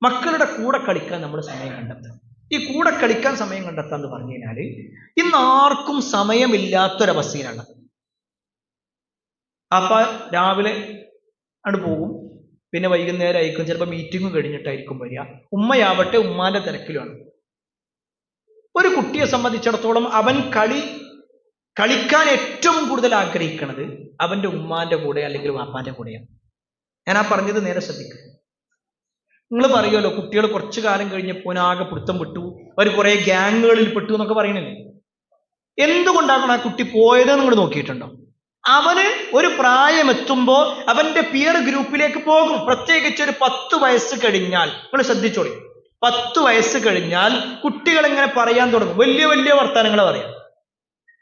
മക്കളുടെ കൂടെ കളിക്കാൻ നമ്മൾ സമയം കണ്ടെത്തണം. ഈ കൂടെ കളിക്കാൻ സമയം കണ്ടെത്താന്ന് പറഞ്ഞു കഴിഞ്ഞാല് ഇന്ന് ആർക്കും സമയമില്ലാത്തൊരവസ്ഥയിലാണ്. അപ്പൊ രാവിലെ അങ്ങോട്ട് പോകും, പിന്നെ വൈകുന്നേരം ആയിരിക്കും, ചിലപ്പോൾ മീറ്റിംഗും കഴിഞ്ഞിട്ടായിരിക്കും വരിക. ഉമ്മയാവട്ടെ ഉമ്മാന്റെ തിരക്കിലാണ്. ഒരു കുട്ടിയെ സംബന്ധിച്ചിടത്തോളം അവൻ കളിക്കാൻ ഏറ്റവും കൂടുതൽ ആഗ്രഹിക്കുന്നത് അവന്റെ ഉമ്മാന്റെ കൂടെ അല്ലെങ്കിൽ വാപ്പാന്റെ കൂടെയാണ്. ഞാൻ ആ പറഞ്ഞത് നേരെ ശ്രദ്ധിക്കുക. നിങ്ങൾ പറയുമല്ലോ, കുട്ടികൾ കുറച്ചു കാലം കഴിഞ്ഞപ്പോൾ ആകെ പിടുത്തം വിട്ടു, അവർ കുറെ ഗ്യാങ്ങുകളിൽ പെട്ടു എന്നൊക്കെ പറയണില്ലേ. എന്തുകൊണ്ടാണ് ആ കുട്ടി പോയതെന്ന് നിങ്ങൾ നോക്കിയിട്ടുണ്ടോ? അവന് ഒരു പ്രായം എത്തുമ്പോ അവന്റെ പിയർ ഗ്രൂപ്പിലേക്ക് പോകും. പ്രത്യേകിച്ച് ഒരു 10 വയസ്സ് കഴിഞ്ഞാൽ നിങ്ങൾ ശ്രദ്ധിച്ചോളി. 10 വയസ്സ് കഴിഞ്ഞാൽ കുട്ടികൾ എങ്ങനെ പറയാൻ തുടങ്ങും? വലിയ വലിയ വർത്തമാനങ്ങൾ പറയാം,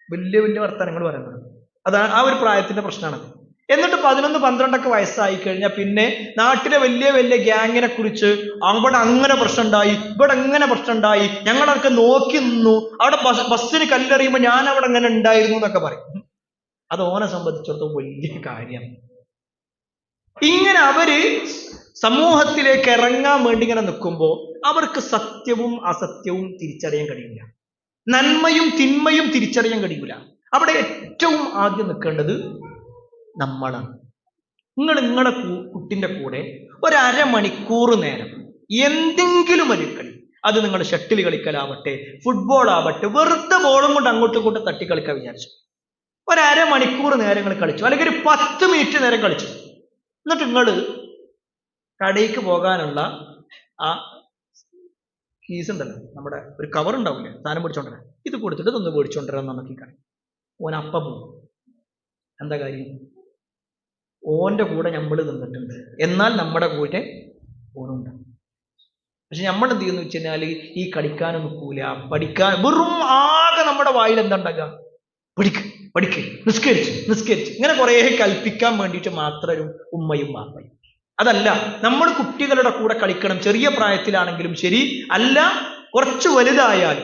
വലിയ വലിയ വർത്തമാനങ്ങൾ പറയാൻ തുടങ്ങും. അതാണ് ആ ഒരു പ്രായത്തിന്റെ പ്രശ്നമാണ്. എന്നിട്ട് 11, 12 വയസ്സായി കഴിഞ്ഞാൽ പിന്നെ നാട്ടിലെ വലിയ വലിയ ഗ്യാങ്ങിനെ കുറിച്ച് അവിടെ അങ്ങനെ പ്രശ്നം ഉണ്ടായി, ഇവിടെ എങ്ങനെ പ്രശ്നം ഉണ്ടായി, ഞങ്ങളൊക്കെ നോക്കി നിന്നു, അവിടെ ബസ്സിന് കല്ലെറിയുമ്പോൾ ഞാൻ അവിടെ അങ്ങനെ ഉണ്ടായിരുന്നു എന്നൊക്കെ പറയും. അത് ഓനെ സംബന്ധിച്ചിടത്തോളം വലിയ കാര്യം. ഇങ്ങനെ അവര് സമൂഹത്തിലേക്ക് ഇറങ്ങാൻ വേണ്ടി ഇങ്ങനെ നിൽക്കുമ്പോൾ അവർക്ക് സത്യവും അസത്യവും തിരിച്ചറിയാൻ കഴിയില്ല, നന്മയും തിന്മയും തിരിച്ചറിയാൻ കഴിയില്ല. അവിടെ ഏറ്റവും ആദ്യം നിൽക്കേണ്ടത് നമ്മളാണ്. നിങ്ങളുടെ കുട്ടിന്റെ കൂടെ ഒരു അരമണിക്കൂർ നേരം എന്തെങ്കിലും ഒരു കളി, അത് നിങ്ങൾ ഷട്ടിൽ കളിക്കലാവട്ടെ, ഫുട്ബോൾ ആവട്ടെ, വെറുതെ ബോളും കൊണ്ട് അങ്ങോട്ടും ഇങ്ങോട്ടും തട്ടി കളിക്കാൻ വിചാരിച്ചു. ഒരു അരമണിക്കൂർ നേരങ്ങൾ കളിച്ചു, അല്ലെങ്കിൽ ഒരു 10 മിനിറ്റ് നേരം കളിച്ചു. എന്നിട്ട് നിങ്ങൾ കടയിലേക്ക് പോകാനുള്ള ആ ഫീസ് ഉണ്ടല്ലോ, നമ്മുടെ ഒരു കവർ ഉണ്ടാവില്ലേ, സാധനം പിടിച്ചോണ്ടിരാൻ, ഇത് കൊടുത്തിട്ട് ഇതൊന്ന് മേടിച്ചോണ്ടിരാൻ നമുക്ക് കളി. ഓൻ അപ്പം പോകും. എന്താ കാര്യം? ഓന്റെ കൂടെ നമ്മൾ നിന്നിട്ടുണ്ട്, എന്നാൽ നമ്മുടെ കൂടെ ഓനുണ്ട്. പക്ഷെ നമ്മൾ എന്ത് ചെയ്യുന്നു വെച്ച് കഴിഞ്ഞാൽ ഈ കളിക്കാനും നിൽക്കൂല, പഠിക്കാൻ വെറും ആകെ നമ്മുടെ വായിൽ എന്താ ഉണ്ടാക്കുക? പഠിക്ക്, നിസ്കരിച്ച് ഇങ്ങനെ കുറെ കൽപ്പിക്കാൻ വേണ്ടിയിട്ട് മാത്രം ഒരു ഉമ്മയും വാപ്പയും. അതല്ല, നമ്മൾ കുട്ടികളുടെ കൂടെ കളിക്കണം, ചെറിയ പ്രായത്തിലാണെങ്കിലും ശരി, അല്ല കുറച്ച് വലുതായാൽ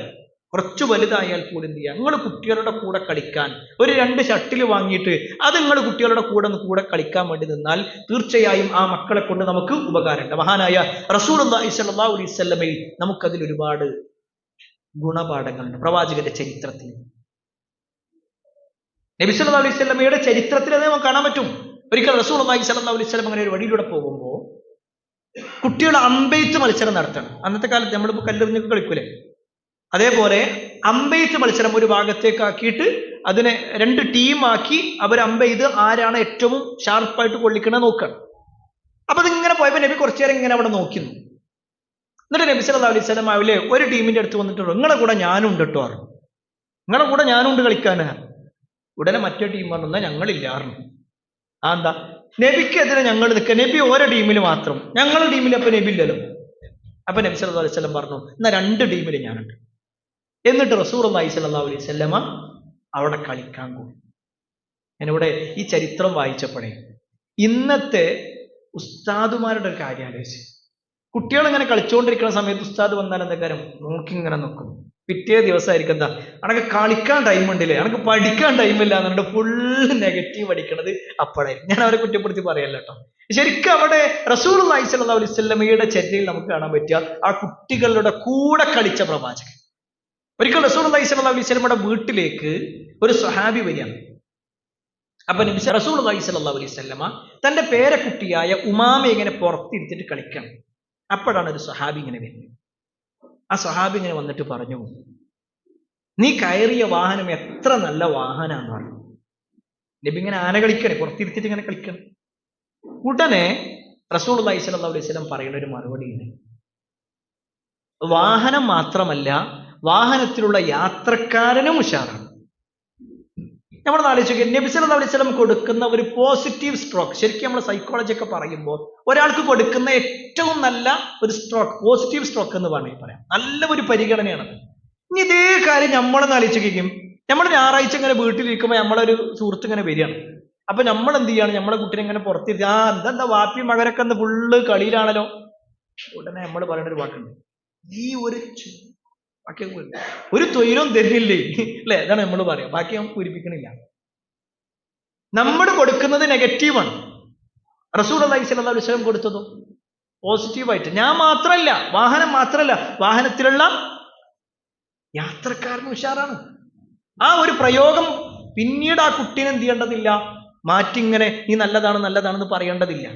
പോലും എന്ത് ചെയ്യുക, നിങ്ങൾ കുട്ടികളുടെ കൂടെ കളിക്കാൻ ഒരു 2 ഷട്ടിൽ വാങ്ങിയിട്ട് അത് നിങ്ങൾ കുട്ടികളുടെ കൂടെ കളിക്കാൻ വേണ്ടി നിന്നാൽ തീർച്ചയായും ആ മക്കളെ കൊണ്ട് നമുക്ക് ഉപകാരമുണ്ട്. മഹാനായ റസൂലുള്ളാഹി സ്വല്ലല്ലാഹു അലൈഹി വസല്ലമയിൽ നമുക്കതിൽ ഒരുപാട് ഗുണപാഠങ്ങളുണ്ട്. പ്രവാചകന്റെ ചരിത്രത്തിൽ, നബി സല്ലല്ലാഹു അലൈഹി വസല്ലമയുടെ ചരിത്രത്തിൽ അത് നമുക്ക് കാണാൻ പറ്റും. ഒരിക്കൽ റസൂലുള്ളാഹി സ്വല്ലല്ലാഹു അലൈഹി വസല്ലം അങ്ങനെ ഒരു വഴിയിലൂടെ പോകുമ്പോൾ കുട്ടികൾ അമ്പെയ്ത്ത് മത്സരം നടത്തണം. അന്നത്തെ കാലത്ത് നമ്മളിപ്പോൾ കല്ലെറിഞ്ഞൊക്കെ കളിക്കൂലേ, അതേപോലെ അമ്പെയ്ത്ത് മത്സരം ഒരു ഭാഗത്തേക്ക് ആക്കിയിട്ട് അതിനെ 2 ടീമാക്കി അവർ അമ്പെയ്ത് ആരാണ് ഏറ്റവും ഷാർപ്പായിട്ട് കൊള്ളിക്കണത് നോക്കണം. അപ്പൊ അതിങ്ങനെ പോയപ്പോൾ നബി കുറച്ചു നേരം ഇങ്ങനെ അവിടെ നോക്കുന്നു. എന്നിട്ട് നബി സല്ലല്ലാഹു അലൈഹി വസല്ലം അവലെ ഒരു ടീമിന്റെ അടുത്ത് വന്നിട്ട് നിങ്ങളെ കൂടെ ഞാനും ഉണ്ട് കേട്ടോ, നിങ്ങളെ കൂടെ ഞാനും ഉണ്ട് കളിക്കാനാ. ഉടനെ മറ്റേ ടീം പറഞ്ഞാൽ ഞങ്ങളില്ലാറുണ്ട്. എന്താ? നബിക്കെതിരെ ഞങ്ങൾ നിൽക്കുക, നബി ഓരോ ടീമിൽ മാത്രം, ഞങ്ങളുടെ ടീമിൽ അപ്പൊ നബി ഇല്ലല്ലോ. അപ്പൊ നബി സല്ലല്ലാഹു അലൈഹി വസല്ലം പറഞ്ഞു, എന്നാ 2 ടീമിൽ ഞാനുണ്ട്. എന്നിട്ട് റസൂലുള്ളാഹി സ്വല്ലല്ലാഹു അലൈഹി വസല്ലമ അവിടെ കളിക്കാൻ കൂടി. ഞാനിവിടെ ഈ ചരിത്രം വായിച്ചപ്പോഴേ ഇന്നത്തെ ഉസ്താദുമാരുടെ ഒരു കാര്യം ആലോചിച്ച്, കുട്ടികൾ ഇങ്ങനെ കളിച്ചുകൊണ്ടിരിക്കുന്ന സമയത്ത് ഉസ്താദ് വന്നാൽ എന്താ കാര്യം, നോക്കി ഇങ്ങനെ നോക്കും. പിറ്റേ ദിവസമായിരിക്കും എന്താ, അനക്ക് കളിക്കാൻ ടൈം ഉണ്ടല്ലേ, അനക്ക് പഠിക്കാൻ ടൈമില്ല എന്നുണ്ട് ഫുള്ള് നെഗറ്റീവ് അടിക്കണത് അപ്പോഴായിരിക്കും. ഞാൻ അവരെ കുറ്റപ്പെടുത്തി പറയല്ല കേട്ടോ. ശരിക്കും അവിടെ റസൂലുള്ളാഹി സ്വല്ലല്ലാഹു അലൈഹി വസല്ലമയുടെ ചര്യയിൽ നമുക്ക് കാണാൻ പറ്റുക ആ കുട്ടികളുടെ കൂടെ കളിച്ച പ്രവാചകൻ. ഒരിക്കൽ റസൂലുള്ളാഹി സ്വല്ലല്ലാഹു അലൈഹി വസല്ലമയുടെ വീട്ടിലേക്ക് ഒരു സ്വഹാബി വരികയാണ്. അപ്പൊ നബി റസൂലുള്ളാഹി സ്വല്ലല്ലാഹു അലൈഹി വസല്ലമ തന്റെ പേരക്കുട്ടിയായ ഉമാമയെ ഇങ്ങനെ പുറത്തിരുത്തിട്ട് കളിക്കണം. അപ്പോഴാണ് ഒരു സ്വഹാബി ഇങ്ങനെ വരുന്നത്. ആ സ്വഹാബി ഇങ്ങനെ വന്നിട്ട് പറഞ്ഞു, നീ കയറിയ വാഹനം എത്ര നല്ല വാഹനാന്ന് പറഞ്ഞു. നബി ഇങ്ങനെ ആന കളിക്കണേ, പുറത്തിരുത്തിട്ട് ഇങ്ങനെ കളിക്കണം. ഉടനെ റസൂലുള്ളാഹി സ്വല്ലല്ലാഹു അലൈഹി വസല്ലം പറയുന്ന ഒരു മറുപടി ഉണ്ട്, വാഹനം മാത്രമല്ല വാഹനത്തിലുള്ള യാത്രക്കാരനും ഉഷാറാണ്. നമ്മൾ ആലോചിക്കുക, നബി സല്ലല്ലാഹു അലൈഹി വസല്ലം കൊടുക്കുന്ന ഒരു പോസിറ്റീവ് സ്ട്രോക്ക്, ശരിക്കും നമ്മൾ സൈക്കോളജി ഒക്കെ പറയുമ്പോൾ ഒരാൾക്ക് കൊടുക്കുന്ന ഏറ്റവും നല്ല ഒരു സ്ട്രോക്ക് പോസിറ്റീവ് സ്ട്രോക്ക് എന്ന് വേണമെങ്കിൽ പറയാം. നല്ല ഒരു പരിഗണനയാണ്. ഇനി ഇതേ കാര്യം നമ്മളൊന്ന് ആലോചിക്കുകയും, നമ്മൾ ഞായറാഴ്ച ഇങ്ങനെ വീട്ടിലിരിക്കുമ്പോൾ നമ്മളൊരു സുഹൃത്ത് ഇങ്ങനെ വരികയാണ്. അപ്പൊ നമ്മൾ എന്ത് ചെയ്യാണ്, നമ്മളെ കുട്ടിനെ ഇങ്ങനെ പുറത്തിരുത്തി, എന്താ വാപ്പി മകരൊക്കെ എന്താ ഫുള്ള് കളിയിലാണല്ലോ. ഉടനെ നമ്മൾ പറയുന്ന ഒരു വാക്കുണ്ട്, ഈ ഒരു തൊഴിലും തരുന്നില്ലേ അല്ലെ, അതാണ് നമ്മൾ പറയാം. ബാക്കി നമുക്ക് പൂരിപ്പിക്കണില്ല. നമ്മൾ കൊടുക്കുന്നത് നെഗറ്റീവാണ്. റസൂലുള്ളാഹി സ്വല്ലല്ലാഹു അലൈഹി വസല്ലം കൊടുത്തതോ പോസിറ്റീവായിട്ട്. ഞാൻ മാത്രമല്ല, വാഹനം മാത്രമല്ല, വാഹനത്തിലുള്ള യാത്രക്കാരന് ഉഷാറാണ്. ആ ഒരു പ്രയോഗം പിന്നീട് ആ കുട്ടീനെ എന്ത് ചെയ്യേണ്ടതില്ല, മാറ്റിങ്ങനെ നീ നല്ലതാണ് നല്ലതാണെന്ന് പറയേണ്ടതില്ല.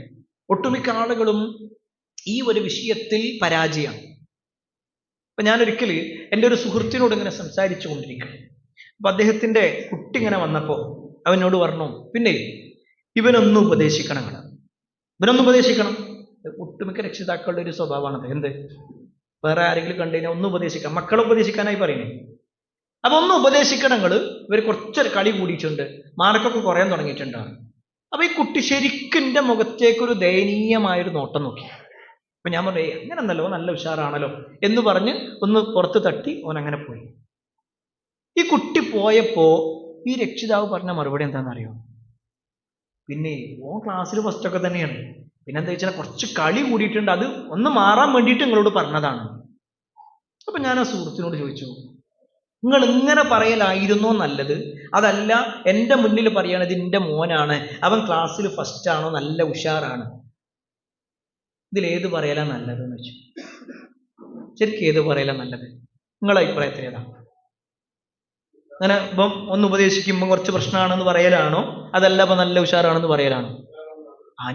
ഒട്ടുമിക്ക ആളുകളും ഈ ഒരു വിഷയത്തിൽ പരാജയമാണ്. അപ്പൊ ഞാനൊരിക്കൽ എൻ്റെ ഒരു സുഹൃത്തിനോട് ഇങ്ങനെ സംസാരിച്ചു കൊണ്ടിരിക്കണം. അപ്പൊ അദ്ദേഹത്തിന്റെ കുട്ടി ഇങ്ങനെ വന്നപ്പോ അവനോട് പറഞ്ഞു, പിന്നെ ഇവനൊന്നും ഉപദേശിക്കണം, ഇവനൊന്നും ഉപദേശിക്കണം. ഒട്ടുമിക്ക രക്ഷിതാക്കളുടെ ഒരു സ്വഭാവമാണത്. എന്ത്, വേറെ ആരെങ്കിലും കണ്ടു കഴിഞ്ഞാൽ ഒന്നും ഉപദേശിക്കാം, മക്കളെ ഉപദേശിക്കാനായി പറയുന്നത്. അപ്പൊ ഒന്ന് ഉപദേശിക്കണം, ഇവർ കുറച്ചൊരു കളി കൂടിയിട്ടുണ്ട്, മാർക്കൊക്കെ കുറയാൻ തുടങ്ങിയിട്ടുണ്ടാണ്. അപ്പൊ ഈ കുട്ടി ശരിക്കും എൻ്റെ മുഖത്തേക്കൊരു ദയനീയമായൊരു നോട്ടം നോക്കി. അപ്പൊ ഞാൻ പറഞ്ഞു, അങ്ങനെ എന്നല്ലോ, നല്ല ഉഷാറാണല്ലോ എന്ന് പറഞ്ഞ് ഒന്ന് പുറത്ത് തട്ടി ഓൻ അങ്ങനെ പോയി. ഈ കുട്ടി പോയപ്പോ ഈ രക്ഷിതാവ് പറഞ്ഞ മറുപടി എന്താണെന്നറിയോ? പിന്നെ ഓൻ ക്ലാസ്സിൽ ഫസ്റ്റ് ഒക്കെ തന്നെയാണ്, പിന്നെന്താ വെച്ചാൽ കുറച്ച് കളി കൂടിയിട്ടുണ്ട്, അത് ഒന്ന് മാറാൻ വേണ്ടിയിട്ട് നിങ്ങളോട് പറഞ്ഞതാണ്. അപ്പൊ ഞാൻ ആ സുഹൃത്തിനോട് ചോദിച്ചു, നിങ്ങൾ ഇങ്ങനെ പറയലായിരുന്നോ നല്ലത്, അതല്ല എൻ്റെ മുന്നിൽ പറയണത് എൻ്റെ മോനാണ്, അവൻ ക്ലാസ്സിൽ ഫസ്റ്റ് ആണോ, നല്ല ഉഷാറാണ്, ഇതിലേത് പറയലാ നല്ലത് എന്ന് വെച്ചു. ശരിക്കും ഏത് പറയലാ നല്ലത്? നിങ്ങളെ അഭിപ്രായത്തിൽ ഏതാ? അങ്ങനെ ഇപ്പം ഒന്ന് ഉപദേശിക്കുമ്പോൾ കുറച്ച് പ്രശ്നമാണെന്ന് പറയലാണോ, അതല്ല ഇപ്പൊ നല്ല ഉഷാറാണെന്ന് പറയലാണോ?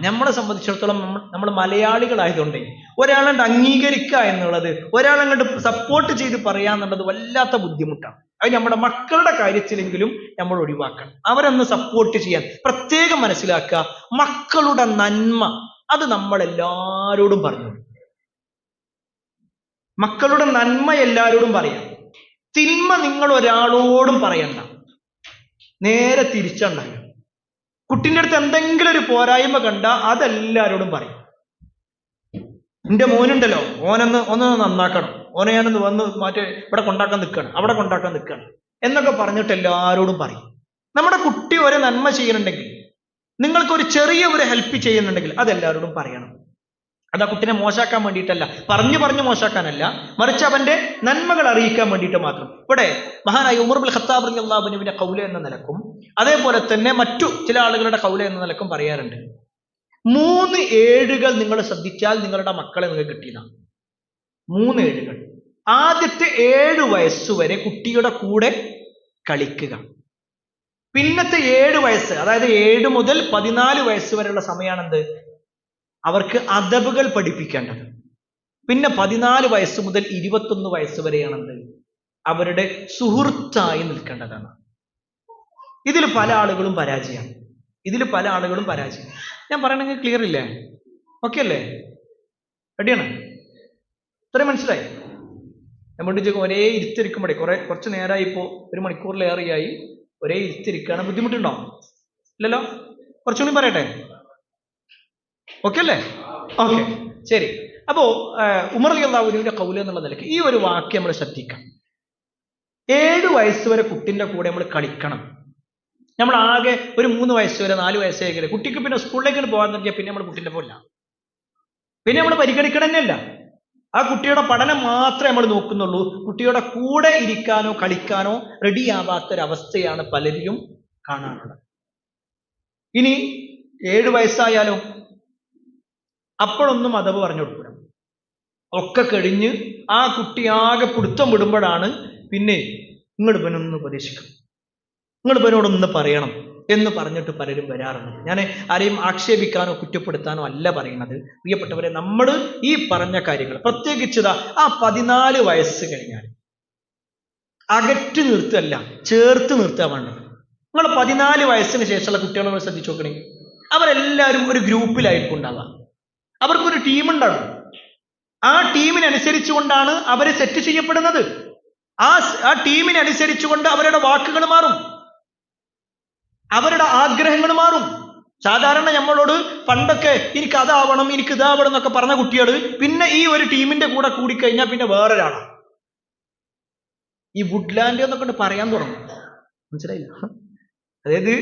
നമ്മളെ സംബന്ധിച്ചിടത്തോളം നമ്മൾ മലയാളികളായതുകൊണ്ട് ഒരാളങ്ങോട്ട് അംഗീകരിക്കുക എന്നുള്ളത്, ഒരാളങ്ങോട്ട് സപ്പോർട്ട് ചെയ്ത് പറയാന്നുള്ളത് വല്ലാത്ത ബുദ്ധിമുട്ടാണ്. അത് നമ്മുടെ മക്കളുടെ കാര്യത്തിലെങ്കിലും നമ്മൾ ഒഴിവാക്കണം. അവരൊന്ന് സപ്പോർട്ട് ചെയ്യാൻ പ്രത്യേകം മനസ്സിലാക്കുക. മക്കളുടെ നന്മ അത് നമ്മൾ എല്ലാവരോടും പറഞ്ഞു. മക്കളുടെ നന്മ എല്ലാവരോടും പറയാം. തിന്മ നിങ്ങൾ ഒരാളോടും പറയണ്ട, നേരെ തിരിച്ചുണ്ടാകും. കുട്ടിൻ്റെ അടുത്ത് എന്തെങ്കിലും ഒരു പോരായ്മ കണ്ട അതെല്ലാവരോടും പറയും. എൻ്റെ മോനുണ്ടല്ലോ, ഒന്ന് നന്നാക്കണം, ഓനെ ഞാനൊന്ന് വന്ന് ഇവിടെ കൊണ്ടാക്കാൻ നിൽക്കണം, അവിടെ കൊണ്ടാക്കാൻ നിൽക്കണം എന്നൊക്കെ പറഞ്ഞിട്ട് എല്ലാവരോടും പറയും. നമ്മുടെ കുട്ടി ഒരു നന്മ ചെയ്യുന്നുണ്ടെങ്കിൽ, നിങ്ങൾക്കൊരു ചെറിയ ഒരു ഹെൽപ്പ് ചെയ്യുന്നുണ്ടെങ്കിൽ അതെല്ലാവരോടും പറയണം. അത് ആ കുട്ടിനെ മോശാക്കാൻ വേണ്ടിയിട്ടല്ല, പറഞ്ഞു മോശാക്കാനല്ല, മറിച്ച് അവന്റെ നന്മകൾ അറിയിക്കാൻ വേണ്ടിയിട്ട് മാത്രം. ഇവിടെ മഹാനായ ഉമർ ബിൻ ഖത്താബ് റളിയല്ലാഹു അൻഹുവിന്റെ ഖൗല എന്ന നിലക്കും അതേപോലെ തന്നെ മറ്റു ചില ആളുകളുടെ ഖൗല എന്ന നിലക്കും പറയാറുണ്ട്, 3 ഏടുകൾ നിങ്ങൾ ശ്രദ്ധിച്ചാൽ നിങ്ങളുടെ മക്കളെ നിങ്ങൾക്ക് കിട്ടിയതാണ്. 3 ഏടുകൾ. ആദ്യത്തെ 7 വയസ്സുവരെ കുട്ടിയുടെ കൂടെ കളിക്കുക. പിന്നത്തെ 7 വയസ്സ്, അതായത് 7 മുതൽ 14 വയസ്സ് വരെയുള്ള സമയമാണെന്ത്, അവർക്ക് അദബുകൾ പഠിപ്പിക്കേണ്ടത്. പിന്നെ 14 വയസ്സ് മുതൽ 21 വയസ്സ് വരെയാണെന്ത്, അവരുടെ സുഹൃത്തായി നിൽക്കേണ്ടതാണ്. ഇതിൽ പല ആളുകളും പരാജയമാണ്. ഞാൻ പറയണെങ്കിൽ ക്ലിയർ ഇല്ലേ? ഓക്കെ അല്ലേ? റെഡിയാണ്? ഇത്രയും മനസ്സിലായി? നമ്മുടെ ഒരേ ഇരുത്തിരിക്കുമ്പോഴേ കുറച്ച് നേരമായി, ഇപ്പോൾ 1 മണിക്കൂറിലേറെയായി ഒരേ ഇരുത്തിരിക്കുകയാണ്. ബുദ്ധിമുട്ടുണ്ടോ? ഇല്ലല്ലോ? കുറച്ചുകൂടി പറയട്ടെ? ഓക്കെ അല്ലേ? ഓക്കെ, ശരി. അപ്പോ ഉമർ റളിയല്ലാഹു അൻഹുവിന്റെ ഖൗല എന്നുള്ള നിലയ്ക്ക് ഈ ഒരു വാക്യം നമ്മൾ ശ്രദ്ധിക്കാം. 7 വയസ്സ് വരെ കുട്ടിന്റെ കൂടെ നമ്മൾ കളിക്കണം. നമ്മൾ ആകെ ഒരു 3 വയസ്സ് വരെ 4 വയസ്സേക്കല്ലേ കുട്ടിക്ക് പിന്നെ സ്കൂളിലേക്ക് പോകാൻ തുടങ്ങിയാൽ പിന്നെ നമ്മൾ കുട്ടിന്റെ പോലെ പിന്നെ നമ്മൾ പരിഗണിക്കണം തന്നെയല്ല. ആ കുട്ടിയുടെ പഠനം മാത്രമേ നമ്മൾ നോക്കുന്നുള്ളൂ. കുട്ടിയുടെ കൂടെ ഇരിക്കാനോ കളിക്കാനോ റെഡിയാവാത്തൊരവസ്ഥയാണ് പലരും കാണാറുള്ളത്. ഇനി 7 വയസ്സായാലോ അപ്പോഴൊന്നും അദബ് പറഞ്ഞു കൊടുക്കണം. ഒക്കെ കഴിഞ്ഞ് ആ കുട്ടി ആകെ പിടുത്തം വിടുമ്പോഴാണ് പിന്നെ നിങ്ങൾ ഇവനൊന്ന് ഉപദേശിക്കണം, നിങ്ങൾ ഇവനോടൊന്ന് പറയണം എന്ന് പറഞ്ഞിട്ട് പലരും വരാറുണ്ട്. ഞാൻ ആരെയും ആക്ഷേപിക്കാനോ കുറ്റപ്പെടുത്താനോ അല്ല പറയുന്നത്. പ്രിയപ്പെട്ടവരെ, നമ്മൾ ഈ പറഞ്ഞ കാര്യങ്ങൾ പ്രത്യേകിച്ച് ആ 14 വയസ്സ് കഴിഞ്ഞാൽ അകറ്റി നിർത്തല്ല, ചേർത്ത് നിർത്താൻ വേണ്ടത്. നിങ്ങൾ 14 വയസ്സിന് ശേഷമുള്ള കുട്ടികളെ ശ്രദ്ധിച്ചു നോക്കണേ, അവരെല്ലാവരും ഒരു ഗ്രൂപ്പിലായിരിക്കും ഉണ്ടാവുക. അവർക്കൊരു ടീമുണ്ടാകും. ആ ടീമിനനുസരിച്ചുകൊണ്ടാണ് അവരെ സെറ്റ് ചെയ്യപ്പെടുന്നത്. ആ ടീമിനനുസരിച്ചുകൊണ്ട് അവരുടെ വാക്കുകൾ മാറും, അവരുടെ ആഗ്രഹങ്ങൾ മാറും. സാധാരണ നമ്മളോട് പണ്ടൊക്കെ എനിക്ക് അതാവണം, എനിക്ക് ഇതാവണം എന്നൊക്കെ പറഞ്ഞ കുട്ടികൾ പിന്നെ ഈ ഒരു ടീമിന്റെ കൂടെ കൂടിക്കഴിഞ്ഞാൽ പിന്നെ വേറൊരാളാണ്. ഈ വുഡ്ലാൻഡ് എന്നൊക്കെ പറയാൻ തുടങ്ങും. മനസ്സിലായില്ല? അതായത്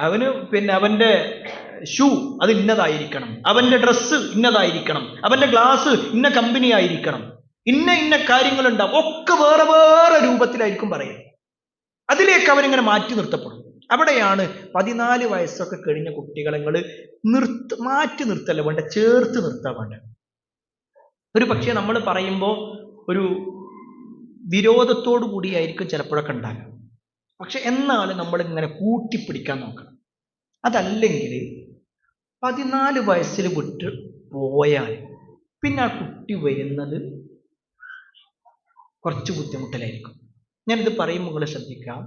അവന് പിന്നെ അവന്റെ ഷൂ അത് ഇന്നതായിരിക്കണം, അവന്റെ ഡ്രസ്സ് ഇന്നതായിരിക്കണം, അവന്റെ ഗ്ലാസ് ഇന്ന കമ്പനി ആയിരിക്കണം, ഇന്ന കാര്യങ്ങളുണ്ടാവും. ഒക്കെ വേറെ വേറെ രൂപത്തിലായിരിക്കും പറയുക. അതിലേക്ക് അവരിങ്ങനെ മാറ്റി നിർത്തപ്പെടും. അവിടെയാണ് 14 വയസ്സൊക്കെ കഴിഞ്ഞ കുട്ടികളെ മാറ്റി നിർത്തല്ല വേണ്ട, ചേർത്ത് നിർത്താൻ വേണ്ട. ഒരു പക്ഷേ നമ്മൾ പറയുമ്പോൾ ഒരു വിരോധത്തോടു കൂടിയായിരിക്കും ചിലപ്പോഴൊക്കെ ഉണ്ടാകുക. പക്ഷെ എന്നാലും നമ്മൾ ഇങ്ങനെ കൂട്ടിപ്പിടിക്കാൻ നോക്കണം. അതല്ലെങ്കിൽ 14 വയസ്സിൽ വിട്ട് പോയാൽ പിന്നെ ആ കുട്ടി വരുന്നത് കുറച്ച് ബുദ്ധിമുട്ടിലായിരിക്കും. ഞാനിത് പറയുമ്പോൾ നിങ്ങൾ ശ്രദ്ധിക്കാം.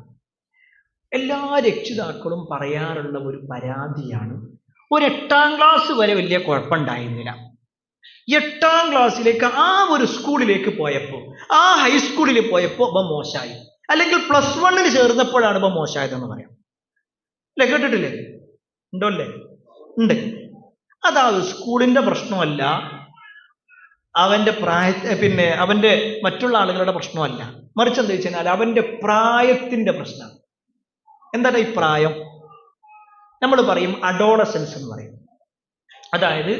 എല്ലാ രക്ഷിതാക്കളും പറയാറുള്ള ഒരു പരാതിയാണ്, ഒരു 8ാം ക്ലാസ് വരെ വലിയ കുഴപ്പമുണ്ടായിരുന്നില്ല. 8ാം ക്ലാസ്സിലേക്ക് ആ ഒരു സ്കൂളിലേക്ക് പോയപ്പോൾ, ആ ഹൈസ്കൂളിൽ പോയപ്പോൾ ഇപ്പം മോശമായി, അല്ലെങ്കിൽ +1 ചേർന്നപ്പോഴാണ് ഇപ്പം മോശമായതെന്ന് പറയാം. അല്ലെ, കേട്ടിട്ടില്ലേ? ഉണ്ടോ? അല്ലേ, ഉണ്ട്. അതാ സ്കൂളിന്റെ പ്രശ്നമല്ല, അവന്റെ അവന്റെ മറ്റുള്ള ആളുകളുടെ പ്രശ്നമല്ല. മറിച്ച് എന്താ വെച്ച് കഴിഞ്ഞാൽ അവന്റെ പ്രായത്തിന്റെ പ്രശ്നമാണ്. എന്താണ് ഈ പ്രായം? നമ്മൾ പറയും അഡോളസൻസ് എന്ന് പറയും. അതായത്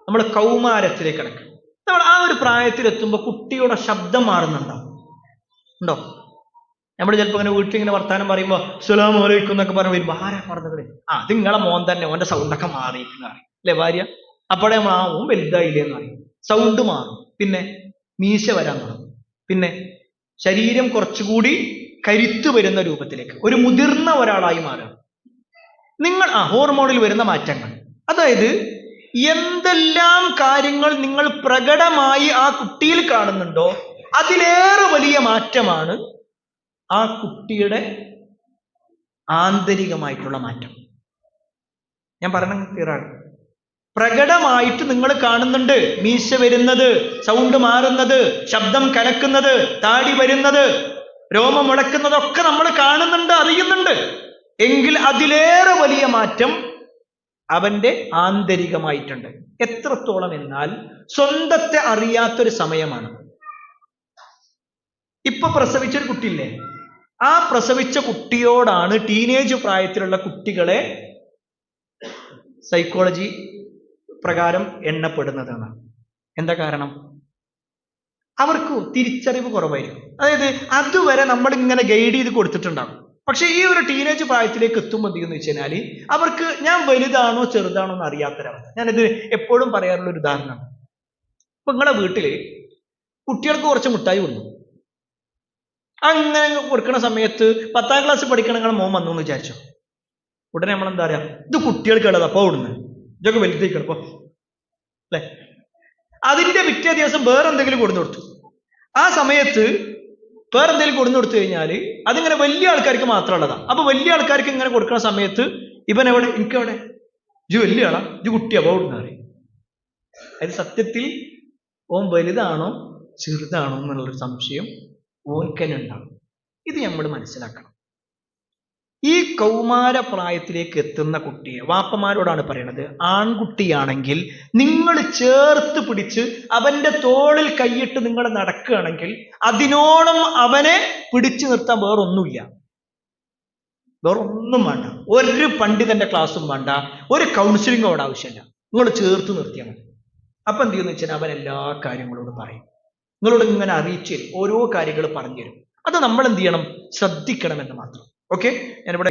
നമ്മൾ കൗമാരത്തിലേക്ക് കിടക്കും. നമ്മൾ ആ ഒരു പ്രായത്തിലെത്തുമ്പോൾ കുട്ടിയുടെ ശബ്ദം മാറുന്നുണ്ടോ? ഉണ്ടോ? നമ്മൾ ചിലപ്പോൾ ഇങ്ങനെ വീട്ടിലിങ്ങനെ വർത്താനം പറയുമ്പോൾ അസ്സലാമു അലൈക്കും എന്നൊക്കെ പറഞ്ഞു വരുമ്പോൾ ആരാ പറഞ്ഞത്? അത് നിങ്ങളെ മോൻ തന്നെ, ഓന്റെ സൗണ്ടൊക്കെ മാറിയിരിക്കുന്ന പറയും അല്ലെ ഭാര്യ. അപ്പോഴേ നമ്മൾ ഓൻ വലുതായില്ലേ എന്ന് പറയും. സൗണ്ട് മാറും, പിന്നെ മീശ വരാൻ തുടങ്ങും, പിന്നെ ശരീരം കുറച്ചുകൂടി കരുത്തു വരുന്ന രൂപത്തിലേക്ക് ഒരു മുതിർന്ന ഒരാളായി മാറുക. നിങ്ങൾ ഹോർമോണിൽ വരുന്ന മാറ്റങ്ങൾ, അതായത് എന്തെല്ലാം കാര്യങ്ങൾ നിങ്ങൾ പ്രകടമായി ആ കുട്ടിയിൽ കാണുന്നുണ്ടോ അതിലേറെ വലിയ മാറ്റമാണ് ആ കുട്ടിയുടെ ആന്തരികമായിട്ടുള്ള മാറ്റം. ഞാൻ പറഞ്ഞ ക്ലിയറാണ്. പ്രകടമായിട്ട് നിങ്ങൾ കാണുന്നുണ്ട് മീശ വരുന്നത്, സൗണ്ട് മാറുന്നത്, ശബ്ദം കനക്കുന്നത്, താടി വരുന്നത്, രോമം മുളക്കുന്നതൊക്കെ നമ്മൾ കാണുന്നുണ്ട്, അറിയുന്നുണ്ട്. എങ്കിൽ അതിലേറെ വലിയ മാറ്റം അവന്റെ ആന്തരികമായിട്ടുണ്ട്. എത്രത്തോളം എന്നാൽ സ്വന്തത്തെ അറിയാത്തൊരു സമയമാണ്. ഇപ്പൊ പ്രസവിച്ചൊരു കുട്ടിയില്ലേ, ആ പ്രസവിച്ച കുട്ടിയോടാണ് ടീനേജ് പ്രായത്തിലുള്ള കുട്ടികളെ സൈക്കോളജി പ്രകാരം എണ്ണപ്പെടുന്നതാണ്. എന്താ കാരണം? അവർക്ക് തിരിച്ചറിവ് കുറവായിരിക്കും. അതായത് അതുവരെ നമ്മൾ ഇങ്ങനെ ഗൈഡ് ചെയ്ത് കൊടുത്തിട്ടുണ്ടാകും. പക്ഷെ ഈ ഒരു ടീനേജ് പ്രായത്തിലേക്ക് എത്തുമ്പോൾ എന്തെന്ന് വെച്ച് കഴിഞ്ഞാൽ അവർക്ക് ഞാൻ വലുതാണോ ചെറുതാണോ എന്ന് അറിയാത്തൊരവസ്ഥ. ഞാനിത് എപ്പോഴും പറയാറുള്ള ഒരു ഉദാഹരണമാണ്. ഇപ്പൊ നിങ്ങളെ വീട്ടില് കുട്ടികൾക്ക് കുറച്ച് മിഠായി കൊടുക്കും. അങ്ങനെ കൊടുക്കുന്ന സമയത്ത് 10ാം ക്ലാസ് പഠിക്കണ നിങ്ങളെ മോൻ വന്നു എന്ന് വിചാരിച്ചോ. ഉടനെ നമ്മൾ എന്താ പറയാ, ഇത് കുട്ടികൾക്കുള്ളത്, അപ്പൊ ഇവിടുന്ന് ഇതൊക്കെ വലുതേക്കണപ്പോ അല്ലെ. അതിന്റെ പിറ്റേ ദിവസം വേറെ എന്തെങ്കിലും കൊടുത്തു. ആ സമയത്ത് വേറെ എന്തെങ്കിലും കൊടുത്തു കഴിഞ്ഞാൽ അതിങ്ങനെ വലിയ ആൾക്കാർക്ക് മാത്രമുള്ളതാണ്. അപ്പൊ വലിയ ആൾക്കാർക്ക് ഇങ്ങനെ കൊടുക്കുന്ന സമയത്ത് ഇവൻ എവിടെ, എനിക്കെവിടെ, ഇജ് വലിയ ആളാ, ഇജ് കുട്ടിയാ പോടുന്ന പറയും. അത് സത്യത്തിൽ ഓൻ വലുതാണോ ചെറുതാണോ എന്നുള്ളൊരു സംശയം ഓൻക്കന്നെ ഉണ്ടാകും. ഇത് നമ്മൾ മനസ്സിലാക്കണം. ഈ കൗമാര പ്രായത്തിലേക്ക് എത്തുന്ന കുട്ടിയെ വാപ്പമാരോടാണ് പറയണത്, ആൺകുട്ടിയാണെങ്കിൽ നിങ്ങൾ ചേർത്ത് പിടിച്ച് അവന്റെ തോളിൽ കൈയിട്ട് നിങ്ങൾ നടക്കുകയാണെങ്കിൽ അതിനോളം അവനെ പിടിച്ചു നിർത്താൻ വേറൊന്നുമില്ല. വേറൊന്നും വേണ്ട, ഒരു പണ്ഡിതന്റെ ക്ലാസ്സും വേണ്ട, ഒരു കൗൺസിലിംഗും അവിടെ ആവശ്യമില്ല. നിങ്ങൾ ചേർത്ത് നിർത്തിയാൽ മതി. അപ്പൊ എന്ത് ചെയ്യുന്ന വെച്ചാൽ അവൻ എല്ലാ കാര്യങ്ങളോടും പറയും. നിങ്ങളോട് ഇങ്ങനെ അറിയിച്ച് ഓരോ കാര്യങ്ങൾ പറഞ്ഞു തരും. അത് നമ്മൾ എന്ത് ചെയ്യണം, ശ്രദ്ധിക്കണമെന്ന് മാത്രം. ഓക്കെ, ഞാനിവിടെ